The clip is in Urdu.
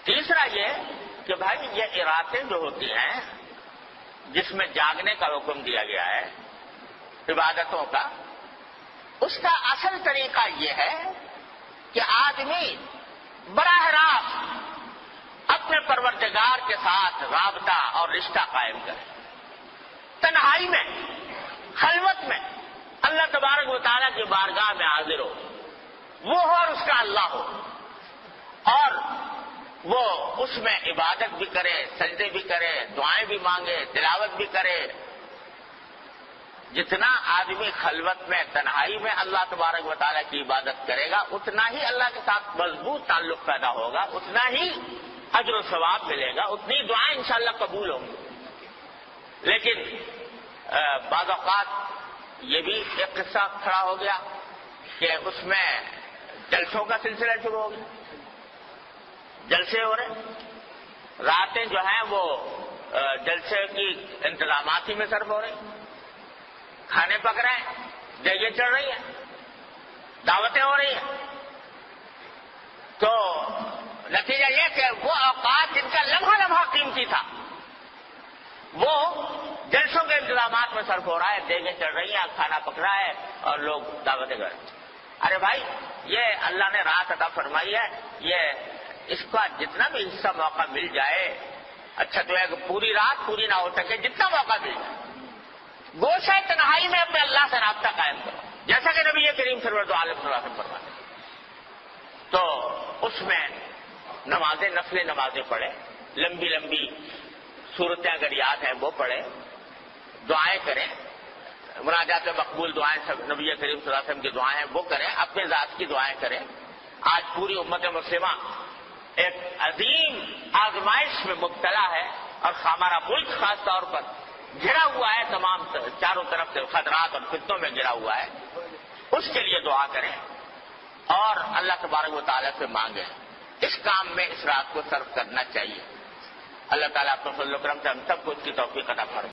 تیسرا یہ کہ بھائی یہ ارادے جو ہوتی ہیں جس میں جاگنے کا حکم دیا گیا ہے عبادتوں کا، اس کا اصل طریقہ یہ ہے کہ آدمی براہ راست اپنے پروردگار کے ساتھ رابطہ اور رشتہ قائم کرے، تنہائی میں، خلوت میں اللہ تبارک و تعالیٰ کی بارگاہ میں حاضر ہو، وہ ہو اور اس کا اللہ ہو، اور وہ اس میں عبادت بھی کرے، سجدے بھی کرے، دعائیں بھی مانگے، تلاوت بھی کرے۔ جتنا آدمی خلوت میں، تنہائی میں اللہ تبارک و تعالیٰ کی عبادت کرے گا، اتنا ہی اللہ کے ساتھ مضبوط تعلق پیدا ہوگا، اتنا ہی اجر و ثواب ملے گا، اتنی دعائیں انشاءاللہ قبول ہوں گی۔ لیکن بعض اوقات یہ بھی ایک قصہ کھڑا ہو گیا کہ اس میں جلسوں کا سلسلہ شروع ہو گیا، جلسے ہو رہے، راتیں جو ہیں وہ جلسے کی انتظامات ہی میں صرف ہو رہی، کھانے پک رہے ہیں، دیگیں چڑھ رہی ہیں، دعوتیں ہو رہی ہیں۔ تو نتیجہ یہ کہ وہ اوقات جن کا لمحہ لمحہ قیمتی تھا وہ جلسوں کے انتظامات میں صرف ہو رہا ہے، دیگیں چڑھ رہی ہیں، کھانا پک رہا ہے اور لوگ دعوتیں کر رہے ہیں۔ ارے بھائی، یہ اللہ نے رات عطا فرمائی ہے، یہ اس کا جتنا بھی حصہ موقع مل جائے، اچھا تو ہے کہ پوری رات پوری نہ ہو سکے، جتنا موقع مل جائے گوشہ تنہائی میں اپنے اللہ سے رابطہ قائم کرو، جیسا کہ نبی کریم سرور دو عالم صلی اللہ علیہ وسلم فرماتے ہیں۔ تو اس میں نمازیں، نفل نمازیں پڑھے، لمبی لمبی صورتیں اگر یاد ہیں وہ پڑھے، دعائیں کریں، مناجات مقبول دعائیں، نبی کریم صلی اللہ علیہ وسلم کی دعائیں ہیں وہ کریں، اپنے ذات کی دعائیں کریں۔ آج پوری امت مسلمہ ایک عظیم آزمائش میں مبتلا ہے، اور ہمارا ملک خاص طور پر گھرا ہوا ہے، تمام چاروں طرف سے خطرات اور فتنوں میں گھرا ہوا ہے۔ اس کے لیے دعا کریں اور اللہ تبارک و تعالیٰ سے مانگیں۔ اس کام میں اس رات کو صرف کرنا چاہیے۔ اللہ تعالیٰ اپنے فضل و کرم سے ہم سب کو اس کی توفیق عطا فرمائے۔